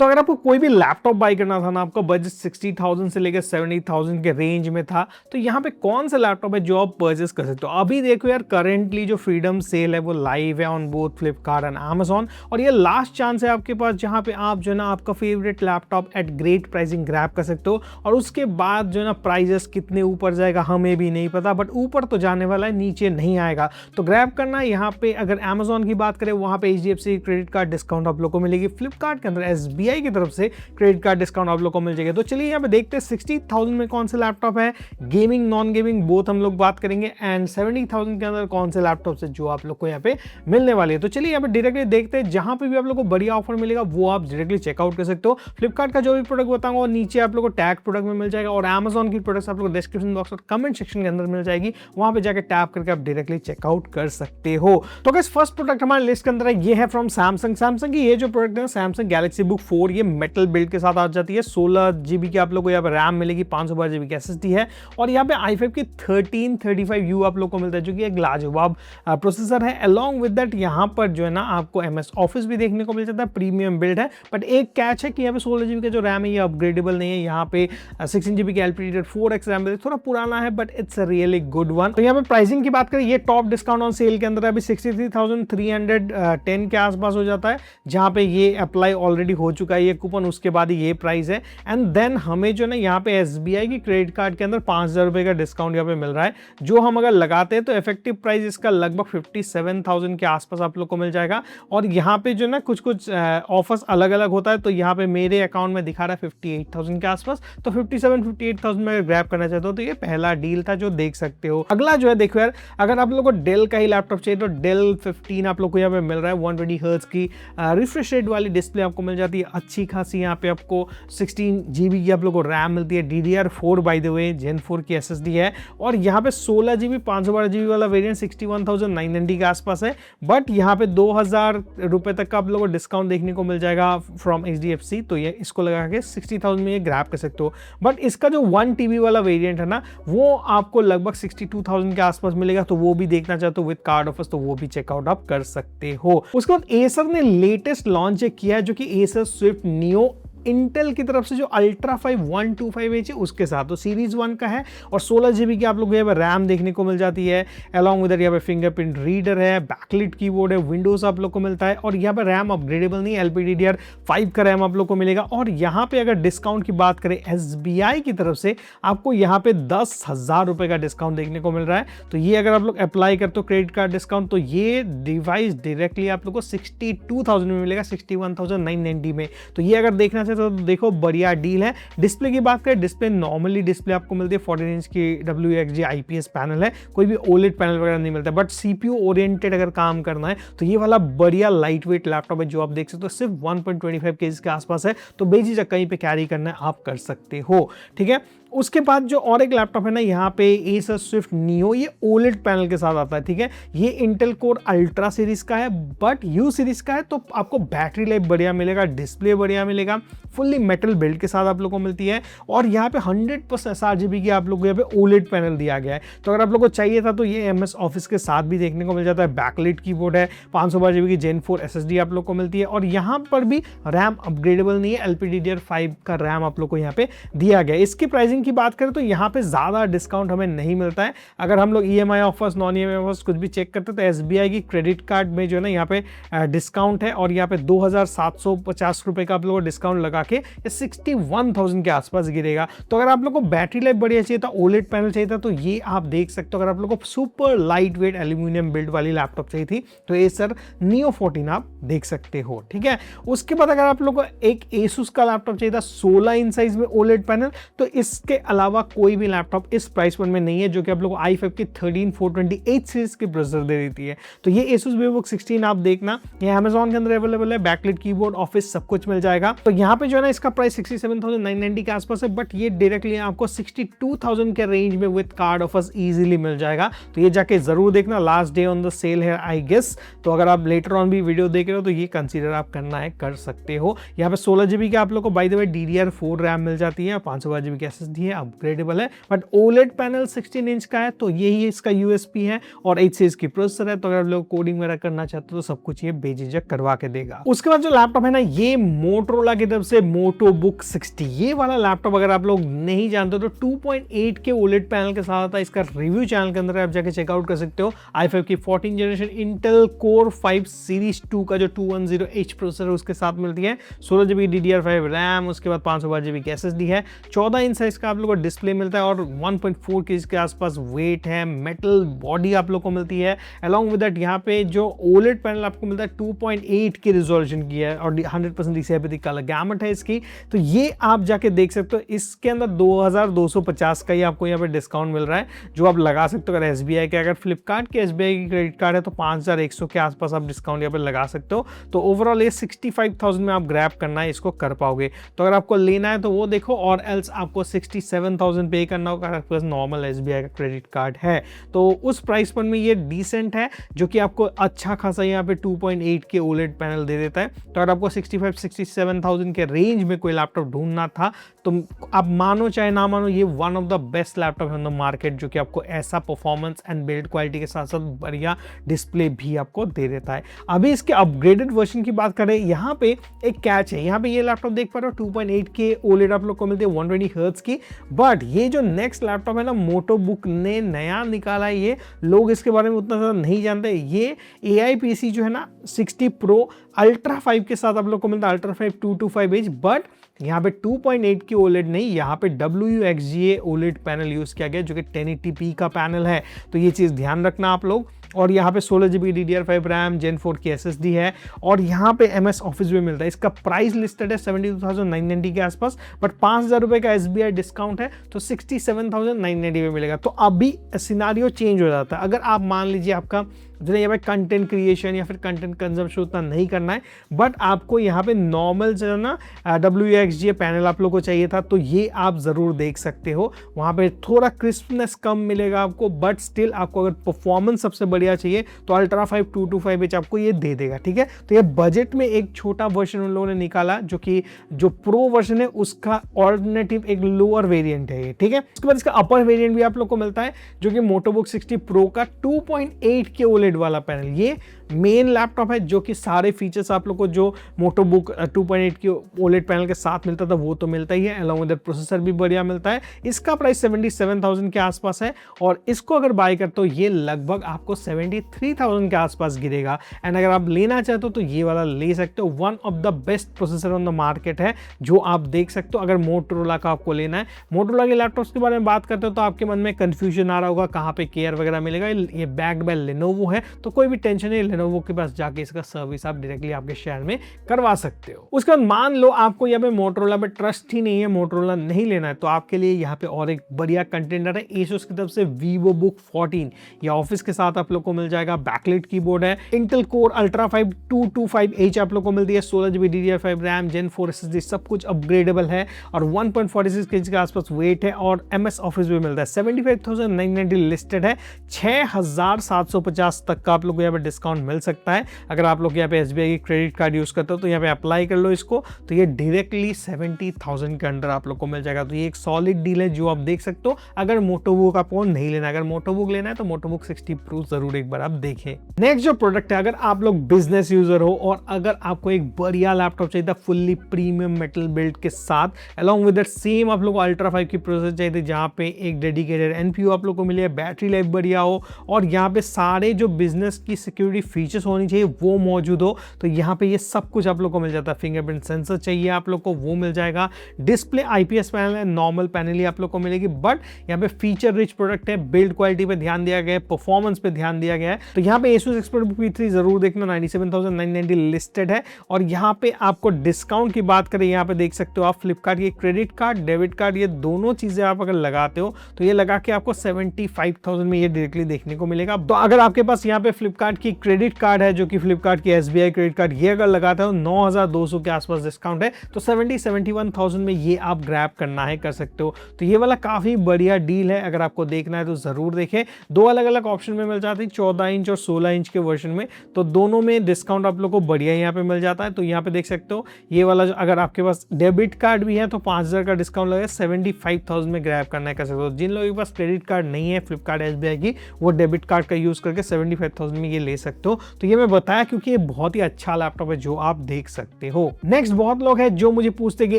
तो अगर आपको कोई भी लैपटॉप बाय करना था ना, आपका बजट 60,000 से लेकर 70,000 के रेंज में था, तो यहाँ पे कौन सा लैपटॉप है जो आप परचेस कर सकते हो। अभी देखो यार, करेंटली जो फ्रीडम सेल है वो लाइव है on both Flipkart and Amazon, और ये लास्ट चांस है आपके पास जहाँ पे आप जो है ना आपका favourite laptop at great pricing grab कर सकते हो। और उसके बाद जो है ना प्राइजेस कितने ऊपर जाएगा हमें भी नहीं पता, बट ऊपर तो जाने वाला है, नीचे नहीं आएगा। तो ग्रैब करना यहाँ पे, अगर अमेजॉन की बात करें वहाँ पे HDFC क्रेडिट कार्ड डिस्काउंट आप लोग को मिलेगी, फ्लिपकार्ट के अंदर SBI की तरफ से क्रेडिट कार्ड डिस्काउंट आप लोग को मिल जाएगा। तो चलिए यहाँ पे देखते हैं 60,000 में कौन सा लैपटॉप है, गेमिंग नॉन गेमिंग बोथ हम लोग बात करेंगे, एंड 70,000 के अंदर कौन से लैपटॉप है जो आप लोग को यहाँ पे मिलने वाली है। तो चलिए यहाँ पे डायरेक्टली देखते हैं, जहां पे भी आप लोग को बढ़िया ऑफर मिलेगा वो आप डायरेक्टली चेकआउट कर सकते हो। फ्लिपकार्ट का जो भी प्रोडक्ट बताऊंगा नीचे आप लोग को टैग प्रोडक्ट में मिल जाएगा, और अमेजॉन की प्रोडक्ट्स आप लोग डिस्क्रिप्शन बॉक्स और कमेंट सेक्शन के अंदर मिल जाएगी, वहां पे जाकर टैप करके आप डायरेक्टली चेकआउट कर सकते हो। तो गाइस फर्स्ट प्रोडक्ट हमारे लिस्ट के अंदर है, ये है फ्रॉम सैमसंग की ये जो प्रोडक्ट है सैमसंग गैलेक्सी बुक 4, ये मेटल बिल्ड के साथ आ जाती है। 16 GB की आप लोग को यहाँ पे रैम मिलेगी, 512 GB की SSD है, और यहाँ पे i5 की 1335U आप लोग को मिलता है जो कि एक लाजवाब प्रोसेसर है। अलॉन्ग विद दैट यहाँ पर जो है ना आपको MS ऑफिस भी देखने को मिल जाता है, प्रीमियम बिल्ड है। बट एक कैच है कि यहाँ पे 16 GB का जो रैम है ये अपग्रेडेबल नहीं है, यहाँ पे 16 GB की LPDDR4X रैम थोड़ा पुराना है, but it's a really good one. तो यहाँ पे प्राइसिंग की बात करें, ये टॉप डिस्काउंट ऑन सेल के अंदर अभी 63,310 के आसपास हो जाता है, जहाँ पे ये अप्लाई ऑलरेडी हो चुका है ये कूपन, उसके बाद ये प्राइस है। एंड देन हमें जो ना यहाँ पे SBI की क्रेडिट कार्ड के अंदर 5,000 रुपए का डिस्काउंट यहाँ पे मिल रहा है, जो हम अगर लगाते हैं तो इफेक्टिव प्राइस इसका लगभग 57,000 के आसपास आप लोग को मिल जाएगा। और यहाँ पे जो ना कुछ ऑफर्स अलग अलग होता है, तो यहाँ पे मेरे अकाउंट में दिखा रहा है 58,000 के आसपास, तो 57-58,000 में ग्रैब करना चाहते हो तो ये पहला डील था जो देख सकते हो। अगला जो है देखो यार, अगर आप लोग को डेल का ही लैपटॉप चाहिए तो डेल 15 आप लोग को यहाँ पे मिल रहा है, 120 हर्ट्ज की रिफ्रेश रेट वाली डिस्प्ले आपको मिल जाती है, अच्छी खासी यहाँ पे आपको 16 GB की आप लोग को रैम मिलती है, DDR4 bye the way Gen 4 की SSD है, और यहाँ पे 16 GB 512 GB वाला वेरिएंट 61,990 के आसपास है। बट यहाँ पे 2,000 रुपए तक का आप लोगों को डिस्काउंट देखने को मिल जाएगा फ्रॉम HDFC, तो ये इसको लगा के 60,000 में ये ग्रैब कर सकते हो। बट इसका जो 1 TB वाला वेरिएंट है ना, वो आपको लगभग 62,000 के आसपास मिलेगा, तो वो भी देखना चाहते हो विद कार्ड ऑफर्स तो वो भी चेकआउट आप कर सकते हो। उसके बाद एसर ने लेटेस्ट लॉन्च किया है जो कि एसर स्विफ्ट नियो इंटेल की तरफ से जो अल्ट्रा 5 125H है उसके साथ, तो सीरीज 1 का है, और 16 GB की आप लोग यहाँ पर रैम देखने को मिल जाती है। अलॉन्ग विद यहाँ पे फिंगरप्रिंट रीडर है, बैकलिट कीबोर्ड है, विंडोज आप लोग को मिलता है, और यहाँ पर रैम अपग्रेडेबल नहीं, LPDDR5 का रैम आप लोग को मिलेगा। और यहाँ पे अगर डिस्काउंट की बात करें SBI की तरफ से आपको यहाँ पे 10,000 रुपए का डिस्काउंट देखने को मिल रहा है। तो ये अगर आप लोग अप्लाई करते हो क्रेडिट कार्ड डिस्काउंट, तो ये डिवाइस डायरेक्टली आप लोग को 62,000 में मिलेगा, 61,990 में। तो ये अगर देखना तो देखो बढ़िया डील है। डिस्प्ले की बात करें, डिस्प्ले नॉर्मली डिस्प्ले आपको मिलती है, 14 इंच की WXG IPS पैनल है, कोई भी OLED पैनल वगैरह नहीं मिलता। बट CPU ओरिएंटेड अगर काम करना है तो ये वाला बढ़िया लाइट वेट लैपटॉप है जो आप देख सकते हो, सिर्फ 1.25 kg के आसपास है, तो बेझिझक कहीं पे कैरी करना है आप कर सकते हो, ठीक है। उसके बाद जो और एक लैपटॉप है ना यहाँ पे एसर स्विफ्ट नियो, ये OLED पैनल के साथ आता है, ठीक है। ये इंटेल कोर अल्ट्रा सीरीज का है, बट U सीरीज का है, तो आपको बैटरी लाइफ बढ़िया मिलेगा, डिस्प्ले बढ़िया मिलेगा, फुल्ली मेटल बिल्ड के साथ आप लोग को मिलती है, और यहाँ पे 100% sRGB की आप लोग को यहाँ पे OLED पैनल दिया गया है। तो अगर आप लोग को चाहिए था तो ये MS ऑफिस के साथ भी देखने को मिल जाता है। बैकलिट कीबोर्ड है, 512 GB की Gen 4 SSD आप लोग को मिलती है, और यहाँ पर भी रैम अपग्रेडेबल नहीं है, LPDDR5 का रैम आप लोग को यहाँ पे दिया गया है। इसकी प्राइसिंग की बात करें तो यहाँ पे ज्यादा डिस्काउंट हमें नहीं मिलता है। अगर हम लोग EMI offers non EMI offers कुछ भी चेक करते हैं तो SBI की क्रेडिट कार्ड में जो है ना यहाँ पे डिस्काउंट है, और यहाँ पे 2,750 रुपए का आप लोगों को डिस्काउंट लगा के 61,000 के आसपास गिरेगा। तो अगर आप लोग को बैटरी लाइफ बढ़िया चाहिए था, OLED पैनल चाहिए था, तो ये आप देख सकते हो। अगर आप लोग को super light weight aluminium build वाली लैपटॉप चाहिए थी तो एसर नियो 14 आप देख सकते हो, ठीक है। उसके बाद अगर आप लोग को एक Asus का लैपटॉप चाहिए था 16 इंच साइज में OLED पैनल, तो इसके अलावा कोई भी लैपटॉप इस प्राइस पॉइंट में नहीं है जो कि आप लोग को i5 की 13428 सीरीज की प्रोसेसर दे देती है। तो ये Asus VivoBook 16 आप देखना, ये Amazon के अंदर अवेलेबल है, बैकलिट कीबोर्ड ऑफिस सब कुछ मिल जाएगा। तो यहाँ पे जो है ना इसका प्राइस 67,990 के आसपास है, बट ये डायरेक्टली आपको 62,000 के रेंज में विद कार्ड ऑफर्स इजीली मिल जाएगा। तो ये जाके जरूर देखना, last day on the sale है आई गेस। तो अगर आप लेटर ऑन भी वीडियो देख रहे हो तो ये कंसीडर आप करना है, कर सकते हो। यहाँ पे 16 GB की आप लोग को by the way DDR4 RAM मिल जाती है, 512 GB की SSD एसएसडी है, अपग्रेडेबल है, बट ओलेड पैनल 16 इंच का है तो यही इसका यूएसपी है, और 8 सीरीज की प्रोसेसर है, तो अगर लोग कोडिंग वगैरह करना चाहते हो तो सब कुछ ये बेझिझक करवा के देगा। उसके बाद जो लैपटॉप है ना, ये मोटोरोला की तरफ से मोटोबुक 60, ये वाला लैपटॉप अगर आप लोग नहीं जानते तो 2.8 के ओलेड पैनल के साथ आता है। इसका रिव्यू चैनल के अंदर आप जाके चेकआउट कर सकते हो। i5 की 14 जनरेशन इंटेल कोर 5 सीरीज 2 का जो 210H प्रोसेसर उसके साथ मिलती है, 16GB DDR5 रैम, उसके बाद 512GB की एसएसडी है, 14 इंच साइज का आप लोग को डिस्प्ले मिलता है, और 1.4 kg के आसपास वेट है, मेटल बॉडी आप लोग को मिलती है। अलॉन्ग विद दैट यहाँ पे जो ओलेड पैनल आपको मिलता है 2.8 की रिजोल्यूशन की है, और 100% DCI कलर गैमट है इसकी, तो ये आप जाके देख सकते हो। इसके अंदर 2250 का ही आपको यहाँ पे डिस्काउंट मिल रहा है, जो आप लगा सकते हो अगर एसबीआई के, अगर फ्लिपकार्ट के एसबीआई की क्रेडिट कार्ड है तो 5100 के आसपास आप डिस्काउंट यहाँ पे लगा सकते हो। तो ओवरऑल ये 65,000 में आप ग्रैब करना है, इसको कर पाओगे। तो अगर आपको लेना है तो वो देखो, और एल्स आपको 67,000 पे करना होगा अगर आपके पास नॉर्मल एसबीआई का क्रेडिट कार्ड है। तो उस प्राइस पॉइंट में ये डिसेंट है, जो कि आपको अच्छा खासा यहाँ पे 2.8 के ओलेड पैनल दे देता है। तो अगर आपको 65-67,000 के रेंज में कोई लैपटॉप ढूंढना था तो आप मानो चाहे ना मानो, ये one of the best laptop है इन द मार्केट, जो कि आपको ऐसा परफॉर्मेंस एंड बिल्ड क्वालिटी के साथ साथ बढ़िया डिस्प्ले भी आपको दे देता है। अभी इसके अपग्रेडेड वर्जन की बात करें, यहाँ पे एक कैच है। यहाँ पे ये लैपटॉप देख पा रहे हो 2.8 के ओलेड आप लोग को मिलते हैं 120 हर्ट्ज की, बट ये जो नेक्स्ट लैपटॉप है ना, मोटोबुक ने नया निकाला है, ये लोग इसके बारे में उतना ज़्यादा नहीं जानते। ये AI PC जो है ना 60 प्रो अल्ट्रा 5 के साथ आप लोग को मिलता है, अल्ट्रा 5 225H, बट यहाँ पे 2.8 की ओलेड नहीं, यहाँ पे WXGA OLED पैनल यूज किया गया, जो कि 1080p का पैनल है। तो ये चीज़ ध्यान रखना आप लोग। और यहाँ पे 16GB DDR5 रैम, Gen 4 की SSD है, और यहाँ पे MS ऑफिस भी मिलता है। इसका प्राइस लिस्टेड है 72,990 के आसपास, बट 5,000 रुपये का SBI डिस्काउंट है तो 67,990 में मिलेगा। तो अभी सिनारियो चेंज हो जाता है। अगर आप मान लीजिए आपका जो यहाँ पे कंटेंट क्रिएशन या फिर कंटेंट कंजम्पशन उतना नहीं करना है, बट आपको यहाँ पे नॉर्मल जो है ना WXGA पैनल आप लोग को चाहिए था, तो ये आप ज़रूर देख सकते हो। वहाँ पे थोड़ा क्रिस्पनेस कम मिलेगा आपको, बट स्टिल आपको अगर परफॉर्मेंस सबसे बढ़िया चाहिए तो अल्ट्रा 5 225H आपको ये दे देगा, ठीक है। तो ये बजट में एक छोटा वर्जन उन लोगों ने निकाला, जो कि जो प्रो वर्जन है उसका ऑल्टरनेटिव एक लोअर वेरिएंट है ये, ठीक है। उसके बाद इसका अपर वेरिएंट भी आप लोग को मिलता है, जो कि मोटोबुक 60 प्रो का 2.8 के OLED वाला पैनल। ये मेन लैपटॉप है, जो कि सारे फीचर्स आप लोग को जो मोटोबुक 2.8 की OLED पैनल के साथ मिलता था वो तो मिलता ही है, अलॉन्ग विद प्रोसेसर भी बढ़िया मिलता है। इसका प्राइस 77,000 के आसपास है, और इसको अगर बाय करते हो ये लगभग आपको 73,000 के आसपास गिरेगा। एंड अगर आप लेना चाहते हो तो ये वाला ले सकते हो। One of the best processor on the market है, जो आप देख सकते हो अगर मोटोरोला का आपको लेना है। मोटोरोला के लैपटॉप्स के बारे में बात करते हो तो आपके मन में कंफ्यूजन आ रहा होगा कहाँ पे केयर वगैरह मिलेगा। ये बैक्ड बाय लेनोवो है, तो कोई भी टेंशन नहीं, लेनोवो के पास जाके इसका सर्विस आप डायरेक्टली आपके शहर में करवा सकते हो। उसके बाद मान लो आपको यहाँ पे मोटोरोला पे ट्रस्ट ही नहीं है, मोटोरोला नहीं लेना है, तो आपके लिए यहाँ पे और एक बढ़िया कंटेंडर है एसुस की तरफ से VivoBook 14। ये ऑफिस के साथ आप लोग को मिल जाएगा, बैकलिट कीबोर्ड है, इंटेल कोर अल्ट्रा 5 225H आप लोग को मिलती है, 16GB DDR5 RAM, Gen 4 SSD, सब कुछ अपग्रेडेबल है, और 1.46 kg के आसपास वेट है, और MS ऑफिस भी मिलता है। 75,990 लिस्टेड है, 6,750 तक का आप लोग को यहाँ पे डिस्काउंट मिल सकता है। अगर आप लोग यहाँ पे SBI की क्रेडिट कार्ड यूज करते हो तो यहाँ पे अप्लाई कर लो इसको, तो ये डायरेक्टली 70,000 के अंडर आप लोग को मिल जाएगा। तो ये एक सॉलिड डील है, जो आप देख सकते हो। अगर मोटोबुक आपको नहीं लेना, अगर मोटोबुक लेना है तो मोटोबुक 60 प्रो जरूर एक बार आप देखें। नेक्स्ट जो प्रोडक्ट है, अगर आप लोग बिजनेस यूजर हो और अगर आपको एक बढ़िया लैपटॉप चाहिए था फुल्ली प्रीमियम मेटल बिल्ड के साथ, अलॉन्ग विद दैट सेम आप लोग को अल्ट्रा 5 की प्रोसेसर चाहिए थी, जहाँ पे एक डेडिकेटेड NPU आप लोग को मिले, बैटरी लाइफ बढ़िया हो, और यहाँ पे सारे जो बिजनेस की सिक्योरिटी फीचर्स होनी चाहिए वो मौजूद हो, तो यहाँ पे ये सब कुछ आप लोग को मिल जाता है। फिंगरप्रिंट सेंसर चाहिए आप लोग को, वो मिल जाएगा। डिस्प्ले IPS पैनल है, नॉर्मल पैनल ही आप लोग को मिलेगी, बट यहाँ पे फीचर रिच प्रोडक्ट है, बिल्ड क्वालिटी पे ध्यान दिया गया है, परफॉर्मेंस पे ध्यान दिया गया है। तो यहाँ पे Asus ExpertBook V3 जरूर देखना, 97,990 लिस्टेड है। और यहाँ पे आपको डिस्काउंट की बात करें, यहाँ पे देख सकते हो आप फ्लिपकार्ट की क्रेडिट कार्ड, डेबिट कार्ड, ये दोनों चीजें आप अगर लगाते हो तो ये लगा के आपको 75,000 में ये डायरेक्टली देखने को मिलेगा। तो अगर आपके पास यहाँ पे फ्लिपकार्ट की क्रेडिट क्रेडिट कार्ड है जो कि फ्लिपकार्ट की SBI क्रेडिट कार्ड, ये अगर लगाता है 9,200 के आसपास डिस्काउंट है, तो 71,000 में ये आप ग्रैब करना है, कर सकते हो। तो ये वाला काफी बढ़िया डील है, अगर आपको देखना है तो जरूर देखें। दो अलग अलग ऑप्शन में मिल जाती है, 14 इंच और 16 इंच के वर्जन में, तो दोनों में डिस्काउंट आप लोग को बढ़िया यहाँ पे मिल जाता है। तो यहाँ पे देख सकते हो ये वाला अगर आपके पास डेबिट कार्ड भी है तो 5,000 का डिस्काउंट लगेगा, 75,000 में ग्रैब करना है, कर सकते हो। जिन लोगों के पास क्रेडिट कार्ड नहीं है फ्लिपकार्ट SBI की, वो डेबिट कार्ड का यूज करके 75,000 में ये ले सकते हो। तो ये मैं बताया क्योंकि ये बहुत ही अच्छा लैपटॉप है जो आप देख सकते हो। नेक्स्ट बहुत लोग हैं जो मुझे पूछते हैं कि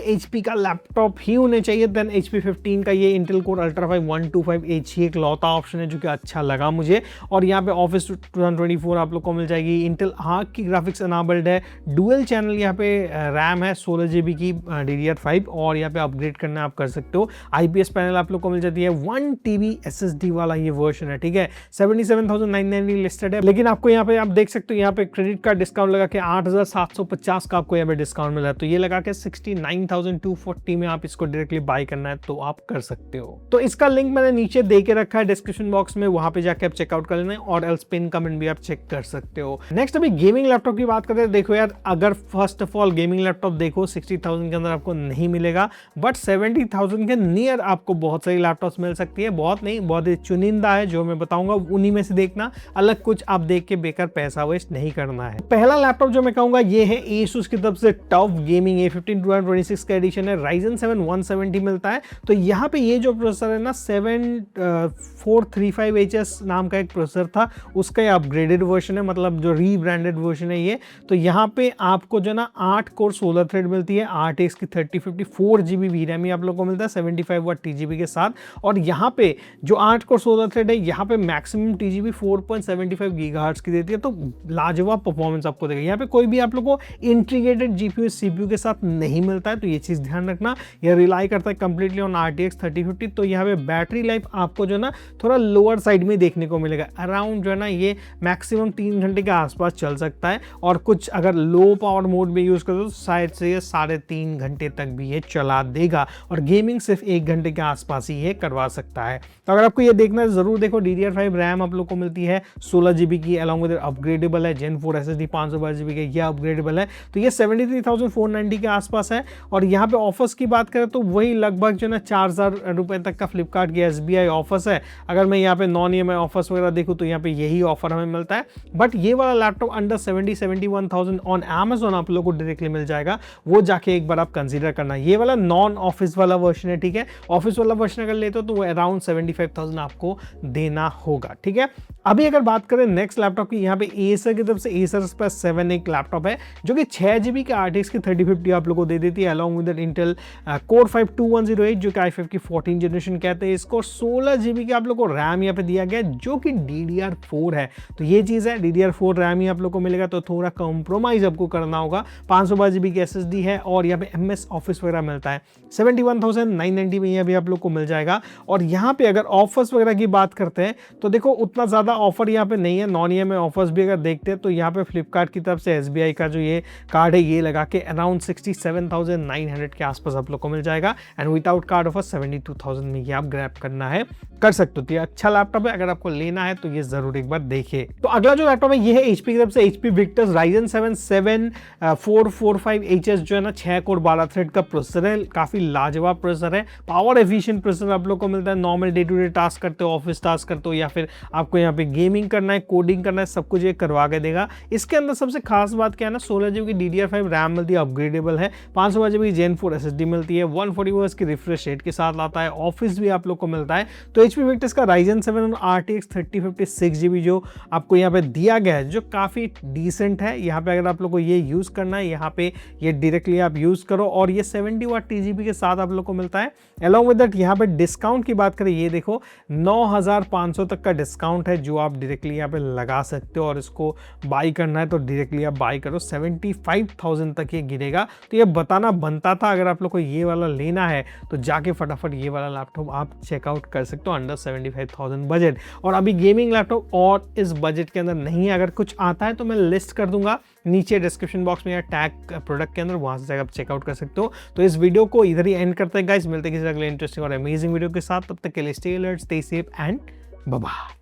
HP का लैपटॉप ही होने चाहिए, देन HP 15 का ये इंटेल कोर अल्ट्रा 5 125H ही एक लौता ऑप्शन है जो कि अच्छा लगा मुझे। और यहाँ पे ऑफिस 2024 आप लोग को मिल जाएगी, इंटेल आर्क की ग्राफिक्स एनाबल्ड है, डुअल चैनल यहाँ पे रैम है, 16 GB की DDR5, और यहाँ पे अपग्रेड करना आप कर सकते हो। IPS पैनल आप लोग को मिल जाती है, 1 TB SSD वाला ये वर्जन है, ठीक है। 77,990 लिस्टेड है, लेकिन आपको यहाँ पे आप देख सकते हो यहाँ पे क्रेडिट कार्ड डिस्काउंट लगा के 8,750 का आपको यहाँ पे डिस्काउंट मिला है, तो ये लगा के 69,240 में आप इसको डायरेक्टली बाय करना है तो आप कर सकते हो। तो इसका लिंक मैंने नीचे दे के रखा है डिस्क्रिप्शन बॉक्स में, वहां पे जाके आप चेकआउट कर लेना है, और एल्स पिन कमेंट भी आप चेक कर सकते हो। नेक्स्ट अभी गेमिंग लैपटॉप की बात करते हैं। देखो यार, अगर first of all gaming laptop देखो 60,000 के अंदर आपको नहीं मिलेगा, बट 70,000 के नियर आपको बहुत सारी लैपटॉप्स मिल सकती है। बहुत नहीं, बहुत ही चुनिंदा है जो मैं बताऊंगा, उन्हीं में से देखना, अलग कुछ आप देख के बेकार पैसा वेस्ट नहीं करना है। पहला लैपटॉप जो मैं कहूंगा ये है Asus की तरफ से टफ गेमिंग A15 2026 का एडिशन है, Ryzen 7 170 मिलता है। तो यहाँ पे ये जो प्रोसेसर है ना 7435HS नाम का एक प्रोसेसर था, उसका ये अपग्रेडेड वर्जन है, मतलब जो रीब्रांडेड वर्जन है ये। तो यहाँ पे आपको जो ना 8 कोर 16 थ्रेड मिलती है, 8x की 3050 4 GB VRAM आप लोग को मिलता है 75 वाट TGB के साथ। और यहाँ पे जो 8 कोर 16 थ्रेड है, यहाँ पे मैक्सिमम TGB 4.75 GHz की देती है, तो लाजवाब परफॉर्मेंस आपको देगा। यहाँ पे कोई भी आप लोग को इंटीग्रेटेड GPU CPU के साथ नहीं मिलता है, तो ये चीज ध्यान रखना। यह रिलाई करता है कंप्लीटली ऑन RTX 3050। तो यहाँ पे बैटरी लाइफ आपको जो ना थोड़ा लोअर साइड में देखने को मिलेगा, अराउंड जो है ना ये मैक्सिमम 3 घंटे के आसपास चल सकता है, और कुछ अगर लो पावर मोड में यूज करो तो शायद से ये 3.5 घंटे तक भी ये चला देगा, और गेमिंग सिर्फ 1 घंटे के आसपास ही ये करवा सकता है। तो अगर आपको ये देखना है जरूर देखो। DDR5 रैम आप लोग को मिलती है 16 GB की, अलॉन्ग विद अपग्रेडेबल है। Gen 4 SSD 512 GB के, ये अपग्रेडेबल है। तो ये 73,490 के आसपास है। और यहाँ पे ऑफर्स की बात करें तो वही लगभग जो ना 4,000 रुपए तक का फ्लिपकार्ट की SBI ऑफर्स है। अगर मैं यहाँ पे नॉन EMI ऑफर्स वगैरह देखूँ तो यहाँ पे यही ऑफर हमें मिलता है। बट ये वाला लैपटॉप अंडर 71,000 ऑन Amazon आप लोग को डायरेक्टली मिल जाएगा, वो जाके एक बार आप कंसीडर करना। ये वाला नॉन ऑफिस वाला वर्जन है, ठीक है। ऑफिस वाला वर्जन अगर लेते हो तो वो अराउंड 75,000 आपको देना होगा, ठीक है। अभी अगर बात करें नेक्स्ट लैपटॉप की, यहाँ पे Acer की तरफ से Acer Aspire 7 एक लैपटॉप है जो कि 6 GB का RTX की 3050 आप लोगों को दे देती है, अलॉन्ग विद इंटेल Core 5 2108 जो कि i5 की 14 जनरेशन कहते हैं इसको। 16 GB की आप लोग को रैम यहाँ पे दिया गया जो कि DDR4 है। तो ये चीज है, DDR4 रैम ही आप लोग को मिलेगा, तो थोड़ा कॉम्प्रोमाइज आपको करना होगा। 512 GB की SSD है, और यहाँ पे MS ऑफिस वगैरह मिलता है। 71,990 में यह भी आप लोग को मिल जाएगा। और यहाँ पे अगर ऑफर्स वगैरह की बात करते हैं तो देखो उतना ज्यादा ऑफर यहाँ पे नहीं है। नॉन EMI ऑफर्स भी अगर देखते हैं तो यहाँ पे फ्लिपकार्ट की तरफ से SBI का जो ये कार्ड है ये लगा के अराउंड 67,900 के आसपास आप लोग को मिल जाएगा, एंड विदाउट कार्ड ऑफर 72,000 में ये आप ग्रैब करना है, कर सकते हो। तो ये अच्छा लैपटॉप है, अगर आपको लेना है तो ये जरूर एक बार देखिए। तो अगला जो लैपटॉप है ये है HP की तरफ से HP Victus Ryzen 7 7445HS जो है ना 6 कोर 12 थ्रेड का प्रोसेसर है, काफी लाजवाब प्रोसेसर है, पावर एफिशिएंट प्रोसेसर आप लोग को मिलता है। Normal day to day task करते हो, ऑफिस टास्क करते हो, या फिर आपको यहाँ पे गेमिंग करना है, कोडिंग करना है, सब कुछ ये करवा के देगा। इसके अंदर सबसे खास बात क्या है ना, 16 GB की DDR5 रैम मिलती है, अपग्रेडेबल है। 512 GB की Gen 4 SSD मिलती है, 140 Hz की रिफ्रेश रेट के साथ आता है, ऑफिस भी आप लोग को मिलता है। तो HP Victus का Ryzen 7 और RTX 3050 6 GB जो आपको यहाँ पे दिया गया है, जो काफी डिसेंट है। यहाँ पे अगर आप लोग को ये यूज करना है, यहाँ पे ये डायरेक्टली आप यूज करो, और ये 70 वाट TGB के साथ आप लोग को मिलता है। अलॉन्ग विद दैट यहाँ पे डिस्काउंट की बात करें, ये देखो 9,500 तक का डिस्काउंट है जो आप डायरेक्टली यहाँ पे लगा सकते हो, और इसको बाई करना है तो डायरेक्टली आप बाई करो, 75,000 तक ये गिरेगा। तो ये बताना बनता था, अगर आप लोग को ये वाला लेना है तो जाके फटाफट ये वाला लैपटॉप आप चेकआउट कर सकते हो अंडर 75,000 बजट। और अभी गेमिंग लैपटॉप और इस बजट के अंदर नहीं है, अगर कुछ आता है तो मैं लिस्ट कर दूंगा नीचे डिस्क्रिप्शन बॉक्स में या टैग प्रोडक्ट के अंदर, वहां से आप चेकआउट कर सकते हो। तो इस वीडियो को इधर ही एंड करते हैं गाइस, मिलते हैं किसी अगले इंटरेस्टिंग और अमेजिंग वीडियो के साथ। तब तक के लिए stay alert, stay safe and bye bye.